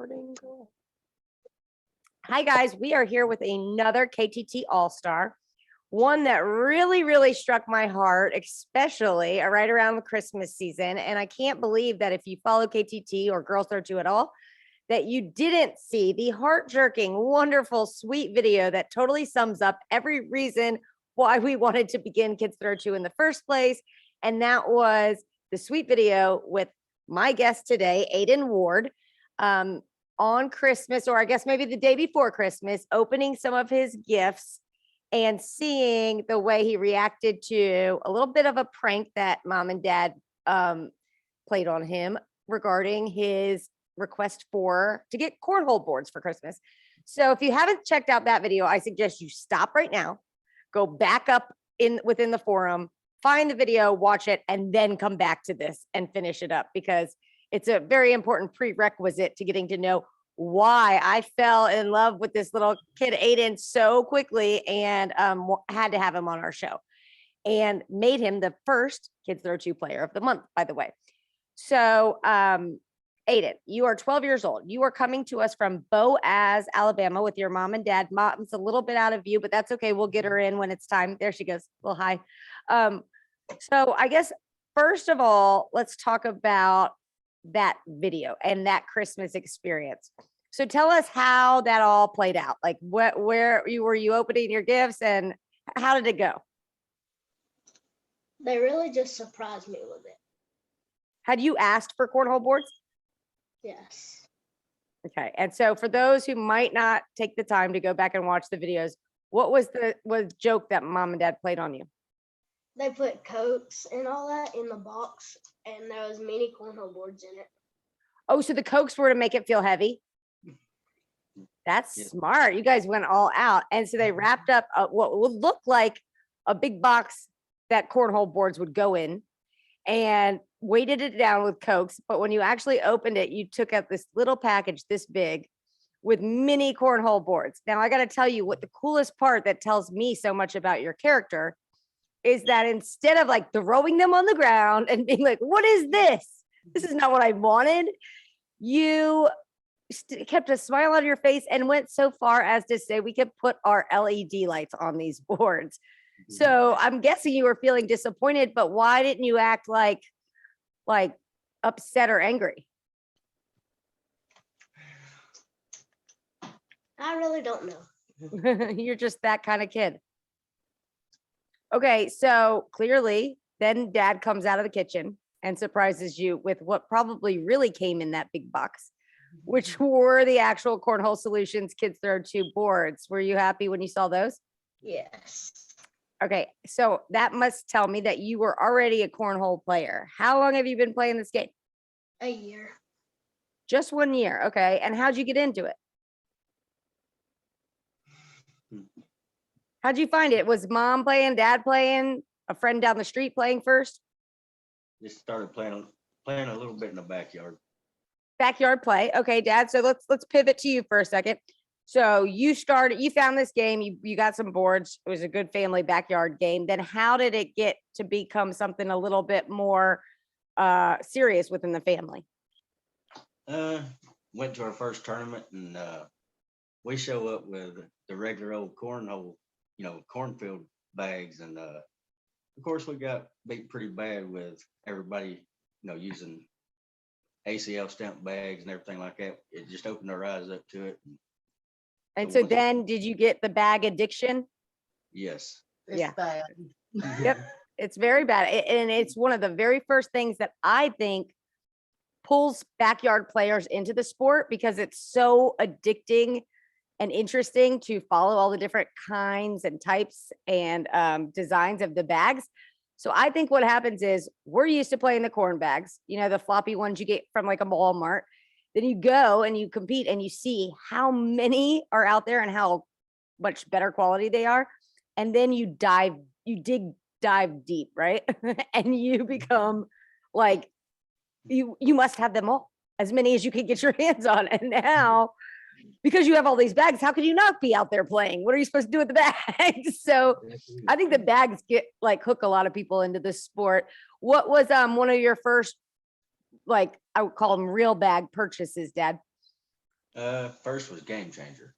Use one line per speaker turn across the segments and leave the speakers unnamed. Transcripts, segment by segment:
recording. Hi guys, we are here with another KTT All-Star, one that really struck my heart, especially right around the Christmas season. And I can't believe that if you follow KTT or Girls 32 at all, that you didn't see the heart-jerking, wonderful, sweet video that totally sums up every reason why we wanted to begin Kids 32 in the first place. And that was the sweet video with my guest today, Ayden Ward, on Christmas, or I guess maybe the day before Christmas, opening some of his gifts and seeing the way he reacted to a little bit of a prank that mom and dad played on him regarding his request to get cornhole boards for Christmas. So if you haven't checked out that video, I suggest you stop right now, go back up within the forum, find the video, watch it, and then come back to this and finish it up, because it's a very important prerequisite to getting to know why I fell in love with this little kid, Ayden, so quickly, and had to have him on our show and made him the first Kids 32 player of the month, by the way. So Ayden, you are 12 years old. You are coming to us from Boaz, Alabama with your mom and dad. Mom's a little bit out of view, but that's okay. We'll get her in when it's time. There she goes. Well, hi. So I guess, first of all, let's talk about that video and that Christmas experience. So tell us how that all played out. Like where were you opening your gifts and how did it go?
They really just surprised me with it.
Had you asked for cornhole boards?
Yes.
Okay. And so for those who might not take the time to go back and watch the videos, what was the joke that mom and dad played on you?
They put Cokes and all that in the box, and there was mini cornhole boards in it.
Oh, so the Cokes were to make it feel heavy? That's smart. You guys went all out. And so they wrapped up what would look like a big box that cornhole boards would go in and weighted it down with Cokes. But when you actually opened it, you took out this little package this big with mini cornhole boards. Now, I got to tell you what the coolest part that tells me so much about your character is that instead of like throwing them on the ground and being like, what is this? This is not what I wanted. You kept a smile on your face and went so far as to say we could put our LED lights on these boards. So I'm guessing you were feeling disappointed, but why didn't you act like upset or angry?
I really don't know.
You're just that kind of kid. Okay, so clearly then dad comes out of the kitchen and surprises you with what probably really came in that big box, which were the actual Cornhole Solutions Kids 32 boards. Were you happy when you saw those?
Yes.
Okay, so that must tell me that you were already a cornhole player. How long have you been playing this game?
A year.
Just 1 year, okay. And how'd you get into it? How'd you find it? Was mom playing, dad playing, a friend down the street playing first?
Just started playing a little bit in the backyard.
Backyard play. Okay, dad. So let's pivot to you for a second. So you found this game, you got some boards. It was a good family backyard game. Then how did it get to become something a little bit more serious within the family?
Went to our first tournament, and we show up with the regular old cornhole, cornfield bags, and of course we got beat pretty bad with everybody, using ACL stamp bags and everything like that. It just opened our eyes up to it.
And so then did you get the bag addiction?
Yes.
Yeah.
Bad.
Yep. It's very bad. And it's one of the very first things that I think pulls backyard players into the sport, because it's so addicting and interesting to follow all the different kinds and types and designs of the bags. So I think what happens is we're used to playing the corn bags, the floppy ones you get from like a Walmart. Then you go and you compete and you see how many are out there and how much better quality they are. And then you dive deep, right? And you become like, you must have them all, as many as you can get your hands on. And now, because you have all these bags, how could you not be out there playing? What are you supposed to do with the bags? So I think the bags hook a lot of people into this sport. What was one of your first, I would call them real bag purchases, Dad?
First was Game Changer.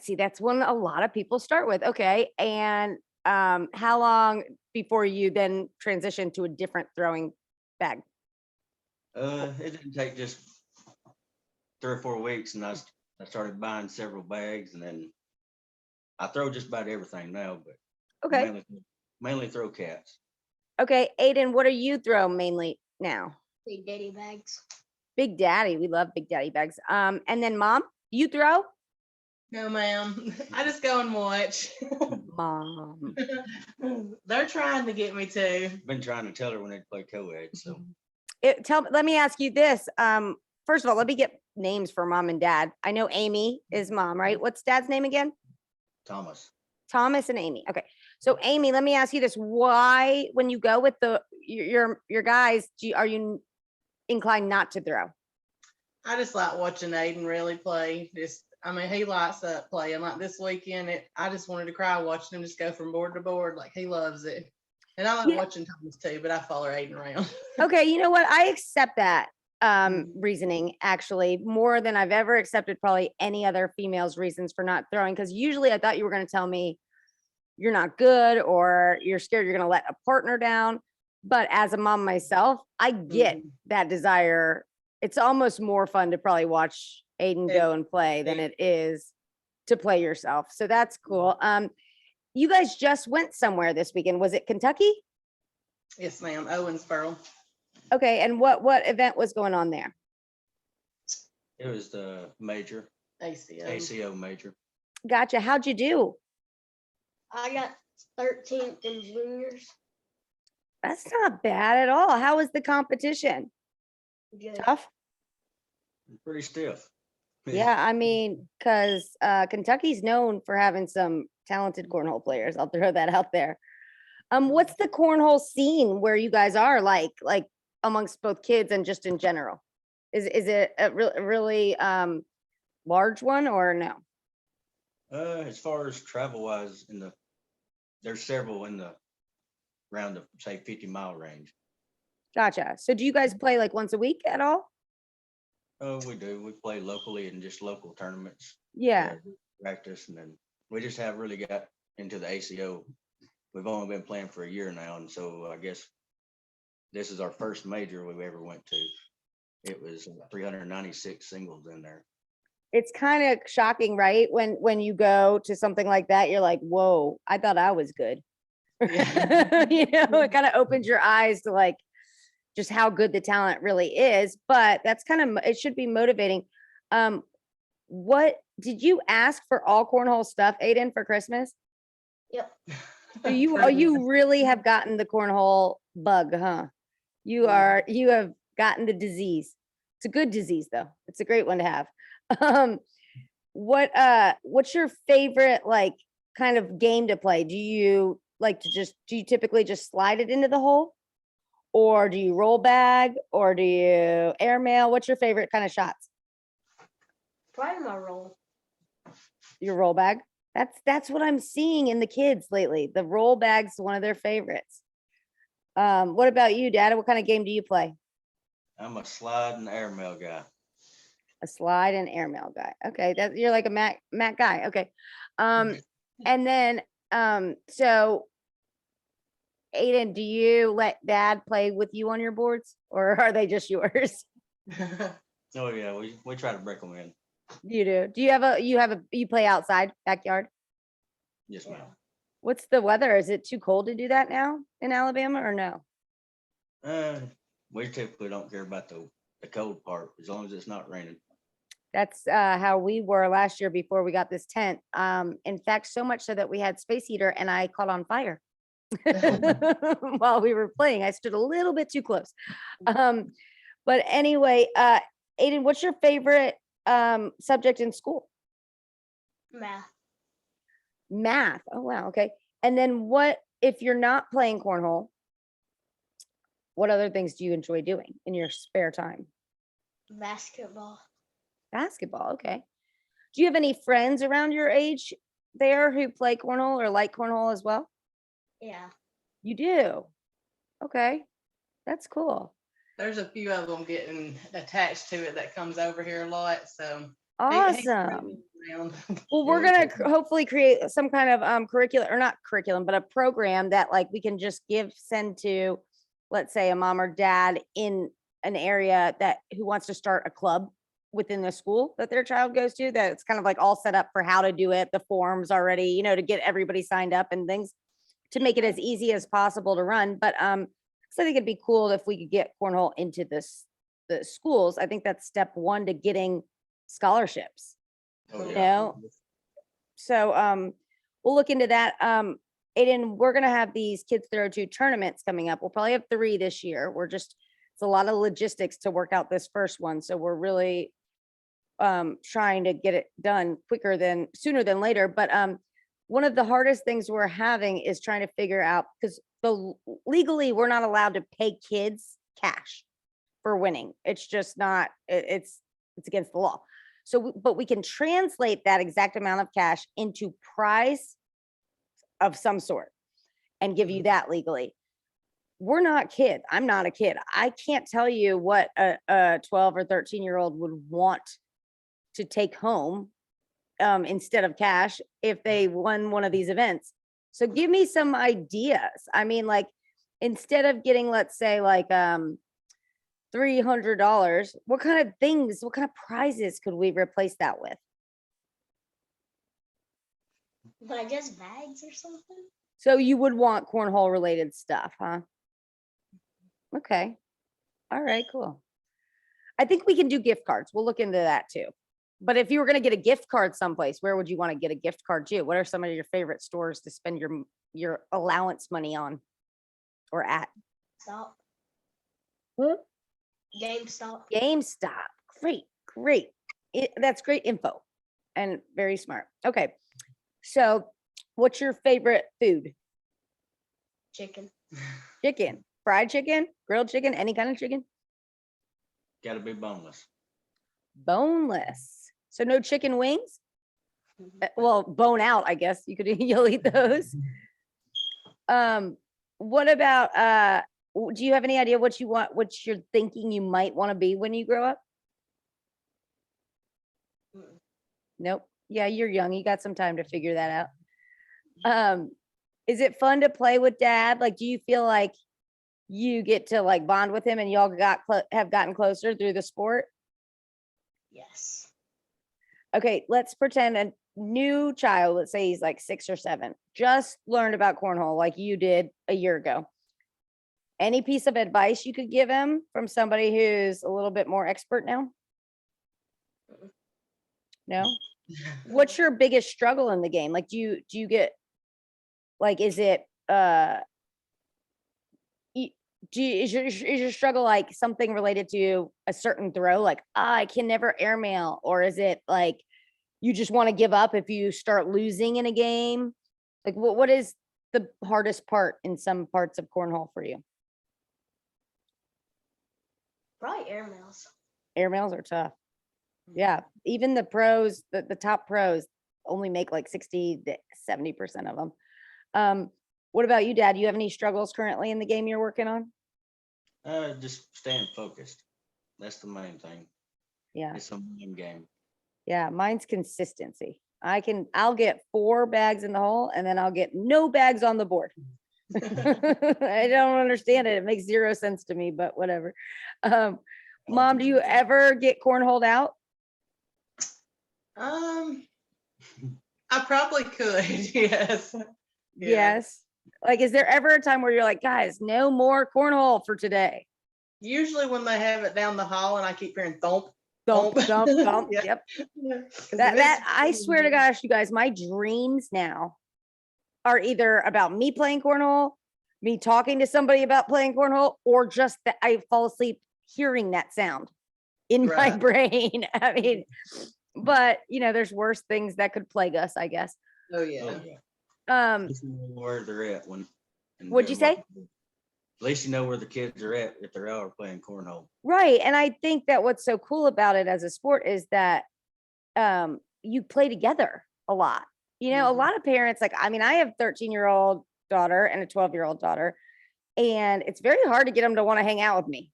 See, that's one a lot of people start with. Okay. And how long before you then transition to a different throwing bag?
It didn't take just 3 or 4 weeks, and I started buying several bags, and then I throw just about everything now, but
Okay.
mainly throw cats.
Okay. Ayden, what do you throw mainly now?
Big Daddy bags.
Big Daddy. We love Big Daddy bags. And then mom, you throw?
No, ma'am. I just go and watch.
Mom.
They're trying to get me to.
Been trying to tell her when they play co-ed, so
Let me ask you this. First of all, let me get names for mom and dad. I know Amy is mom, right? What's dad's name again?
Thomas.
Thomas and Amy. Okay. So Amy, let me ask you this. Why, when you go with your guys, are you inclined not to throw?
I just like watching Ayden really play. He likes that playing. Like this weekend, I just wanted to cry watching him just go from board to board. Like he loves it. And I like
Yeah.
watching Thomas too, but I follow Ayden around.
Okay, you know what? I accept that reasoning actually more than I've ever accepted probably any other female's reasons for not throwing. Because usually I thought you were going to tell me you're not good or you're scared you're going to let a partner down. But as a mom myself, I get that desire. It's almost more fun to probably watch Ayden go and play than it is to play yourself. So that's cool. You guys just went somewhere this weekend. Was it Kentucky?
Yes, ma'am. Owensboro.
Okay, and what event was going on there?
It was the major, ACO major.
Gotcha. How'd you do?
I got 13th in juniors.
That's not bad at all. How was the competition?
Good.
Tough?
Pretty stiff.
Yeah, I mean, because Kentucky's known for having some talented cornhole players. I'll throw that out there. What's the cornhole scene where you guys are like amongst both kids and just in general? Is it a really large one or no?
As far as travel wise, there's several around the say 50-mile range.
Gotcha. So do you guys play like once a week at all?
Oh, we do. We play locally in just local tournaments.
Yeah.
Practice, and then we just have really got into the ACO. We've only been playing for a year now, and so I guess this is our first major we ever went to. It was 396 singles in there.
It's kind of shocking, right? When you go to something like that, you're like, whoa, I thought I was good.
Yeah.
It kind of opens your eyes to like just how good the talent really is. But that's it should be motivating. What did you ask for all cornhole stuff, Ayden, for Christmas?
Yep.
So you really have gotten the cornhole bug, huh? You have gotten the disease. It's a good disease though. It's a great one to have. What's your favorite like kind of game to play? Do you typically just slide it into the hole? Or do you roll bag or do you airmail? What's your favorite kind of shots?
Probably my roll.
Your roll bag? That's what I'm seeing in the kids lately. The roll bag's one of their favorites. What about you, Dad? What kind of game do you play?
I'm a slide and airmail guy.
A slide and airmail guy. Okay, you're like a Mac guy. Okay. And then so Ayden, do you let Dad play with you on your boards or are they just yours?
Oh yeah, we try to break them in.
You do. Do you play outside backyard?
Yes, ma'am.
What's the weather? Is it too cold to do that now in Alabama or no?
We typically don't care about the cold part as long as it's not raining.
That's how we were last year before we got this tent. In fact, so much so that we had space heater and I caught on fire while we were playing. I stood a little bit too close. But anyway, Ayden, what's your favorite subject in school?
Math.
Math. Oh, wow. Okay. And then what, if you're not playing cornhole, what other things do you enjoy doing in your spare time?
Basketball.
Basketball. Okay. Do you have any friends around your age there who play cornhole or like cornhole as well?
Yeah.
You do. Okay. That's cool.
There's a few of them getting attached to it that comes over here a lot. So he's
Awesome.
around.
Well,
Yeah,
we're
we
gonna
take 'em.
hopefully create some kind of curriculum, or not curriculum, but a program that like we can just send to, let's say, a mom or dad in an area that who wants to start a club within the school that their child goes to, that it's kind of like all set up for how to do it, the forms already, to get everybody signed up and things to make it as easy as possible to run. But so I think it'd be cool if we could get cornhole into the schools. I think that's step one to getting scholarships.
Oh,
You
yeah.
know, so we'll look into that. Ayden, we're gonna have these kids throw two tournaments coming up. We'll probably have 3 this year. It's a lot of logistics to work out this first one. So we're really trying to get it done sooner than later. But one of the hardest things we're having is trying to figure out, because legally we're not allowed to pay kids cash for winning. It's just not, it's against the law. So, but we can translate that exact amount of cash into prize of some sort and give you that legally. We're not kids. I'm not a kid. I can't tell you what a 12 or 13-year-old would want to take home instead of cash if they won one of these events. So give me some ideas. I mean, like, instead of getting, let's say, like $300, what kind of prizes could we replace that with?
But I guess bags or something.
So you would want cornhole related stuff, huh? Okay. All right, cool. I think we can do gift cards. We'll look into that too. But if you were going to get a gift card someplace, where would you want to get a gift card to? What are some of your favorite stores to spend your allowance money on or at?
Stop.
Huh?
GameStop.
GameStop. Great. That's great info and very smart. Okay. So what's your favorite food?
Chicken.
Chicken, fried chicken, grilled chicken, any kind of chicken?
Gotta be boneless.
Boneless. So no chicken wings? Well, bone out, I guess you could, you'll eat those. What about, do you have any idea what you're thinking you might want to be when you grow up?
Mm.
Nope. Yeah, you're young. You got some time to figure that out. Is it fun to play with dad? Like, do you feel like you get to like bond with him and y'all have gotten closer through the sport?
Yes.
Okay, let's pretend a new child, let's say he's like 6 or 7, just learned about cornhole like you did a year ago. Any piece of advice you could give him from somebody who's a little bit more expert now? No? What's your biggest struggle in the game? Like, do you get, like, is it, is your struggle like something related to a certain throw? Like, I can never airmail, or is it like, you just want to give up if you start losing in a game? Like, what is the hardest part in some parts of cornhole for you?
Probably airmails.
Airmails are tough. Yeah, even the pros, the top pros only make like 60 to 70% of them. What about you, Dad? Do you have any struggles currently in the game you're working on?
Just staying focused. That's the main thing.
Yeah,
It's a mind game.
yeah, mine's consistency. I'll get 4 bags in the hole and then I'll get no bags on the board. I don't understand it. It makes 0 sense to me, but whatever. Mom, do you ever get cornholed out?
I probably could. Yes. Yeah.
Yes. Like, is there ever a time where you're like, guys, no more cornhole for today?
Usually when they have it down the hall and I keep hearing thump.
Thump, thump, thump.
Yeah.
Yep.
'Cause if
That I
it's-
swear to gosh, you guys, my dreams now are either about me playing cornhole, me talking to somebody about playing cornhole, or just that I fall asleep hearing that sound in my
Right.
brain. I mean, but there's worse things that could plague us, I guess.
Oh
Oh,
yeah.
yeah.
Um,
At least you know where they're at when. and
What'd you
doing
say?
what- At least you know where the kids are at if they're out playing cornhole.
right. And I think that what's so cool about it as a sport is that you play together a lot. A
Mhm.
lot of parents, like, I mean, I have 13-year-old daughter and a 12-year-old daughter, and it's very hard to get them to want to hang out with me.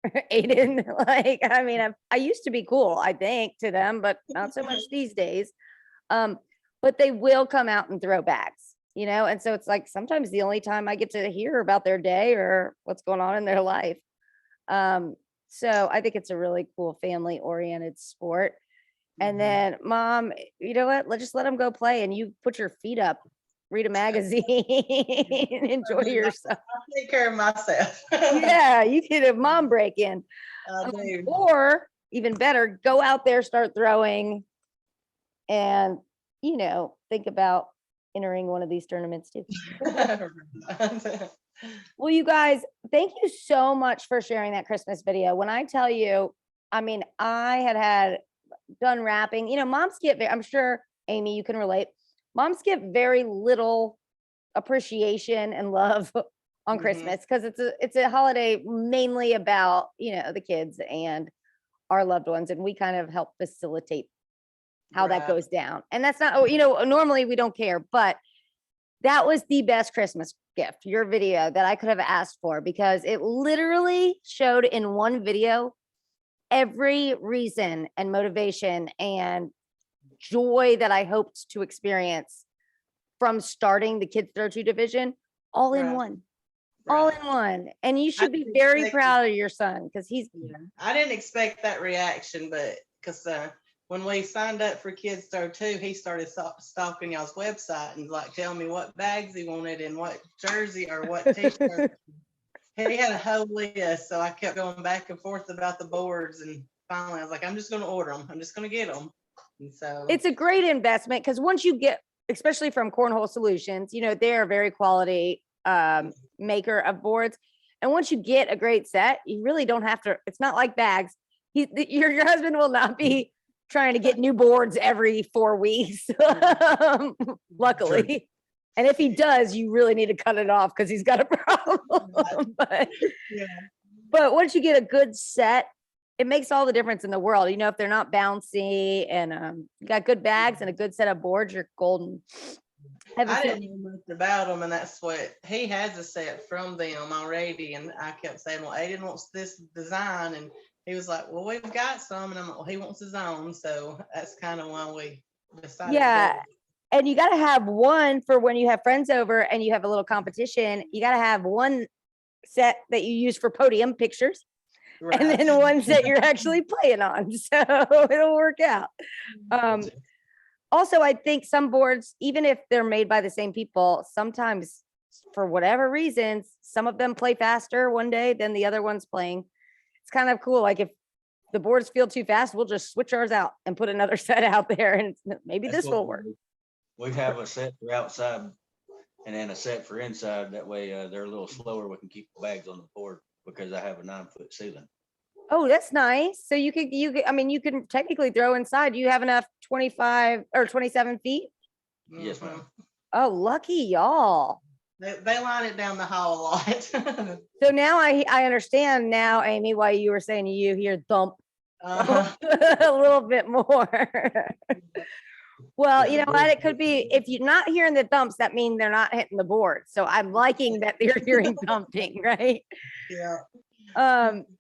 Ayden. Like, I mean, I used to be cool, I think, to them, but not so much these days. But they will come out and throw bags, and so it's like sometimes the only time I get to hear about their day or what's going on in their life. So I think it's a really cool family oriented sport. And
Mhm.
then mom, you know what? Let's just let them go play and you put your feet up, read a magazine, enjoy yourself.
I'll take care of myself.
Yeah, you get a mom break in.
I do.
Or even better, go out there, start throwing, and think about entering one of these tournaments too. Well, you guys, thank you so much for sharing that Christmas video. When I tell you, I mean, I had done wrapping. Moms get, I'm sure, Amy, you can relate. Moms get very little appreciation and love on
Mhm.
Christmas because it's a holiday mainly about, the kids and our loved ones, and we kind of help facilitate how that
Right.
goes down. And that's not, normally we don't care, but that was the best Christmas gift, your video, that I could have asked for, because it literally showed in one video every reason and motivation and joy that I hoped to experience from starting the kids throw two division all in
Right.
one, all
Right.
in one. And you should be
didn't
very
expect it.
proud of your son because he's
Yeah. I didn't expect that reaction, but because when we signed up for Kids Throw 2, he started stalking y'all's website and like telling me what bags he wanted and what jersey or what t-shirt. He had a whole list, so I kept going back and forth about the boards, and finally I was like, I'm just going to order them. I'm just going to get them. And so
it's a great investment because once you get, especially from Cornhole Solutions, they're a very quality maker of boards. And once you get a great set, you really don't have to, it's not like bags. Your husband will not be trying to get new boards every 4 weeks, luckily. And if he does, you really need to cut it off because he's got a problem.
yeah.
But once you get a good set, it makes all the difference in the world. If they're not bouncy and you got good bags and a good set of boards, you're golden.
I didn't know much about them, and that's what he has a set from them already. And I kept saying, well, Ayden wants this design, and he was like, well, we've got some, and I'm like, well, he wants his own, so that's kind of why we decided
Yeah.
to go.
And you got to have one for when you have friends over and you have a little competition. You got to have one set that you use for podium pictures,
Right.
and then one set you're actually playing on. So it'll work out. Also, I think some boards, even if they're made by the same people, sometimes for whatever reasons, some of them play faster one day than the other one's playing. It's kind of cool. Like if the boards feel too fast, we'll just switch ours out and put another set out there, and maybe
That's
this
what
will work.
We have a set for outside and then a set for inside. That way they're a little slower. We can keep the bags on the board because I have a 9-foot ceiling.
Oh, that's nice. So you can technically throw inside. You have enough 25 or 27 feet.
Yes, ma'am.
Oh, lucky y'all.
They line it down the hall a lot.
So now I understand now, Amy, why you were saying you hear thump
Uh-huh.
a little bit more. Well,
Yeah,
you know what? It could be, if you're not hearing the thumps, that means they're not hitting the board. So I'm liking that you're hearing thumping, right?
Yeah.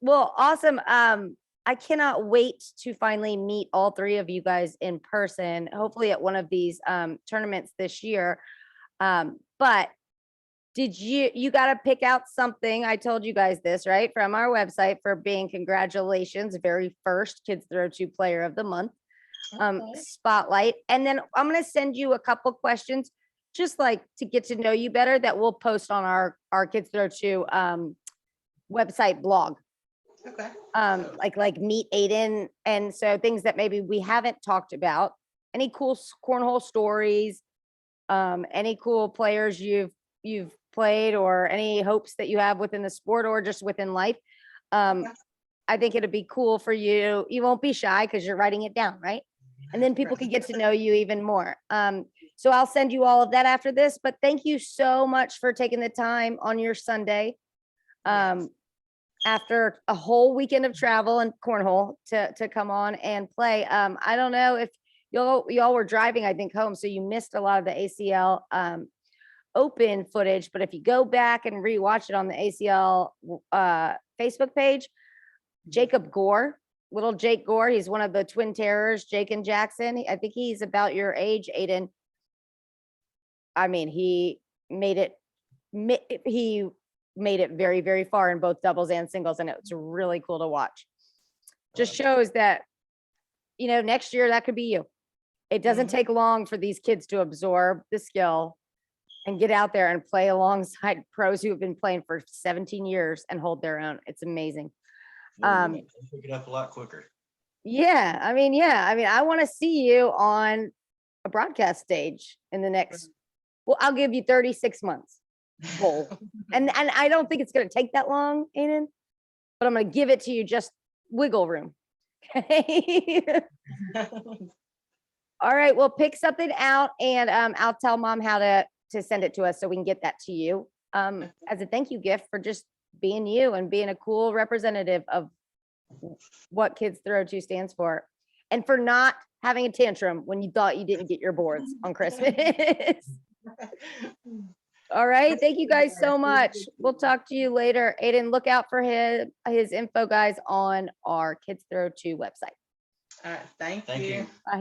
Well, awesome. I cannot wait to finally meet all three of you guys in person, hopefully at one of these tournaments this year. But you got to pick out something. I told you guys this, right? From our website for being, congratulations, very first Kids Throw 2 Player of the Month.
Okay.
Spotlight. And then I'm going to send you a couple questions just like to get to know you better that we'll post on our Kids Throw 2 website blog.
Okay.
Like meet Ayden. And so things that maybe we haven't talked about, any cool cornhole stories, any cool players you've played, or any hopes that you have within the sport or just within life. I think it'd be cool for you. You won't be shy because you're writing it down, right? And then people can get to know you even more. So I'll send you all of that after this, but thank you so much for taking the time on your Sunday. After a whole weekend of travel and cornhole to come on and play. I don't know if y'all were driving, I think, home, so you missed a lot of the ACL open footage, but if you go back and rewatch it on the ACL Facebook page, Jacob Gore, little Jake Gore. He's one of the twin terrors, Jake and Jackson. I think he's about your age, Ayden. I mean, he made it very, very far in both doubles and singles, and it's really cool to watch. Just shows that, next year that could be you. It doesn't
Mhm.
take long for these kids to absorb the skill and get out there and play alongside pros who have been playing for 17 years and hold their own. It's amazing.
We're gonna pick it up a lot quicker.
Yeah. I mean, I want to see you on a broadcast stage in the next, well, I'll give you 36 months. Goal. And I don't think it's going to take that long, Ayden, but I'm going to give it to you, just wiggle room. Okay. All right. Well, pick something out and I'll tell mom how to send it to us so we can get that to you as a thank you gift for just being you and being a cool representative of what Kids Throw 2 stands for, and for not having a tantrum when you thought you didn't get your boards on Christmas. All right. Thank you guys so much. We'll talk to you later. Ayden, look out for his info, guys, on our Kids Throw 2 website.
All right, thank
Thank
you.
you.
Bye.